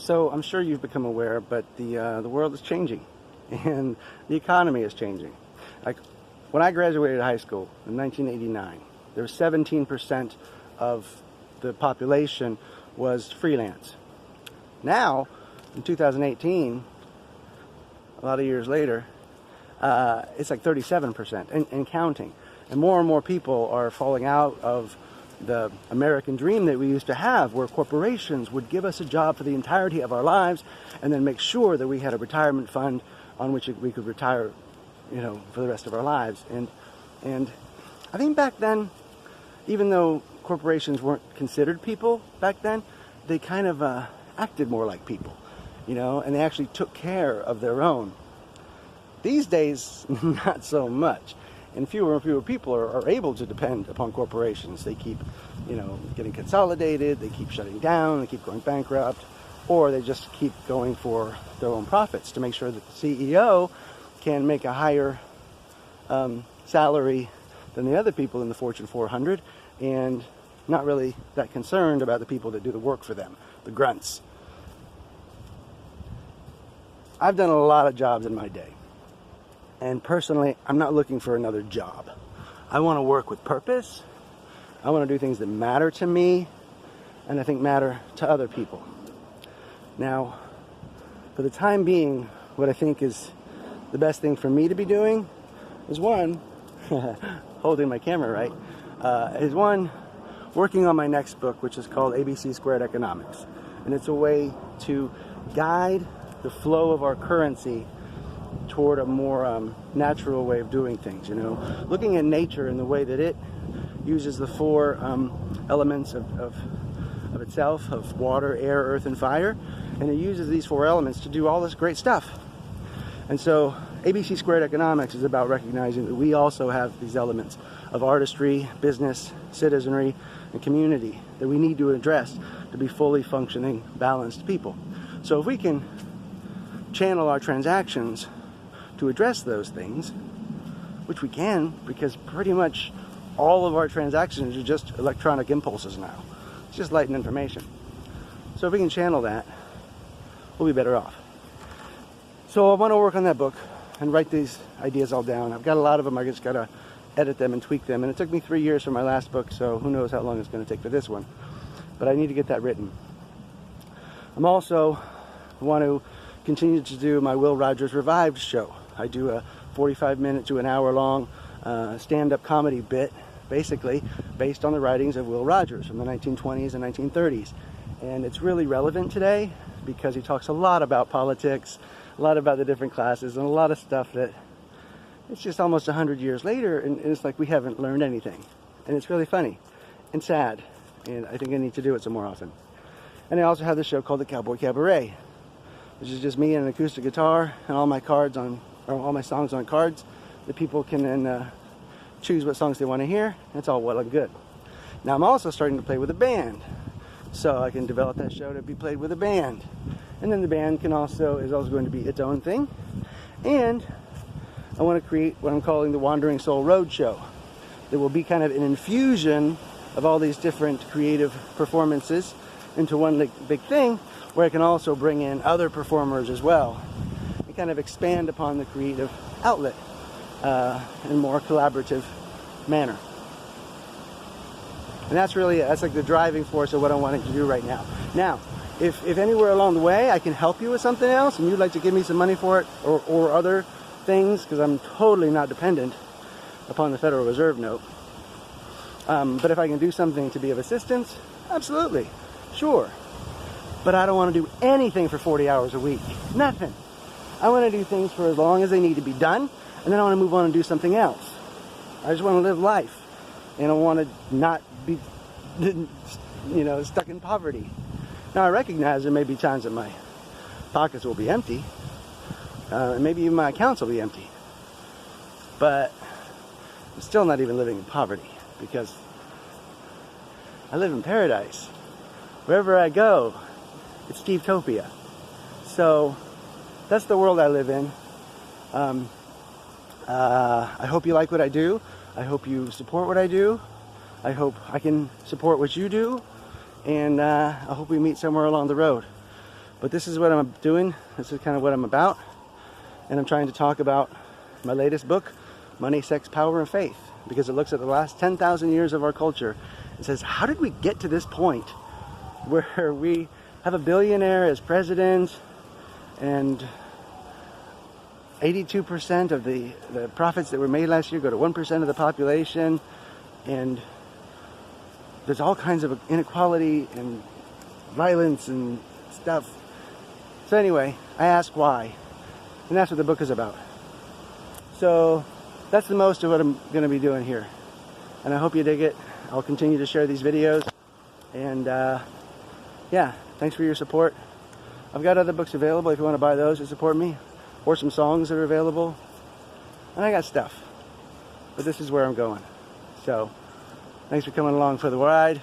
So I'm sure you've become aware, but the world is changing, and the economy is changing. Like when I graduated high school in 1989, there was 17% of the population was freelance. Now, in 2018, a lot of years later, it's like 37% and counting. And more people are falling out of the American dream that we used to have, where corporations would give us a job for the entirety of our lives and then make sure that we had a retirement fund on which we could retire, for the rest of our lives. And I think back then, even though corporations weren't considered people back then, they kind of acted more like people, and they actually took care of their own. These days, not so much. And fewer and fewer people are able to depend upon corporations. They keep, getting consolidated, they keep shutting down, they keep going bankrupt, or they just keep going for their own profits to make sure that the CEO can make a higher salary than the other people in the Fortune 400, and not really that concerned about the people that do the work for them, the grunts. I've done a lot of jobs in my day. And personally, I'm not looking for another job. I want to work with purpose. I want to do things that matter to me and I think matter to other people. Now, for the time being, what I think is the best thing for me to be doing is one, holding my camera right, is one, working on my next book, which is called ABC Squared Economics. And it's a way to guide the flow of our currency toward a more natural way of doing things, looking at nature in the way that it uses the four elements of itself, of water, air, earth, and fire, and it uses these four elements to do all this great stuff. And so ABC Squared Economics is about recognizing that we also have these elements of artistry, business, citizenry, and community that we need to address to be fully functioning, balanced people. So if we can channel our transactions to address those things, which we can, because pretty much all of our transactions are just electronic impulses now. It's just light and information. So if we can channel that, we'll be better off. So I want to work on that book and write these ideas all down. I've got a lot of them. I just got to edit them and tweak them. And it took me 3 years for my last book, so who knows how long it's going to take for this one. But I need to get that written. I'm also want to continue to do my Will Rogers Revived show. I do a 45-minute to an hour-long stand-up comedy bit, basically based on the writings of Will Rogers from the 1920s and 1930s. And it's really relevant today because he talks a lot about politics, a lot about the different classes, and a lot of stuff that it's just almost 100 years later, and it's like we haven't learned anything. And it's really funny and sad, and I think I need to do it some more often. And I also have this show called The Cowboy Cabaret, which is just me and an acoustic guitar and all my songs on cards that people can then choose what songs they want to hear. It's all well and good. Now I'm also starting to play with a band, so I can develop that show to be played with a band. And then the band is also going to be its own thing. And I want to create what I'm calling the Wandering Soul Road Show. There will be kind of an infusion of all these different creative performances into one big thing, where I can also bring in other performers as well and kind of expand upon the creative outlet in a more collaborative manner. And that's like the driving force of what I'm wanting to do right now. Now, if anywhere along the way I can help you with something else and you'd like to give me some money for it or other things, because I'm totally not dependent upon the Federal Reserve note, but if I can do something to be of assistance, absolutely, sure. But I don't want to do anything for 40 hours a week. Nothing. I want to do things for as long as they need to be done, and then I want to move on and do something else. I just want to live life. And I want to not be, stuck in poverty. Now, I recognize there may be times that my pockets will be empty, and maybe even my accounts will be empty. But I'm still not even living in poverty, because I live in paradise. Wherever I go, it's Steve-topia. So that's the world I live in. I hope you like what I do. I hope you support what I do. I hope I can support what you do. And I hope we meet somewhere along the road. But this is what I'm doing. This is kind of what I'm about. And I'm trying to talk about my latest book, Money, Sex, Power, and Faith, because it looks at the last 10,000 years of our culture and says, how did we get to this point where we have a billionaire as president and 82% of the profits that were made last year go to 1% of the population, and there's all kinds of inequality and violence and stuff. So anyway, I ask why, and that's what the book is about. So that's the most of what I'm going to be doing here, and I hope you dig it. I'll continue to share these videos, and yeah, thanks for your support. I've got other books available if you want to buy those to support me, or some songs that are available, and I got stuff, but this is where I'm going. So thanks for coming along for the ride,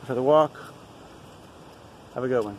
for the walk. Have a good one.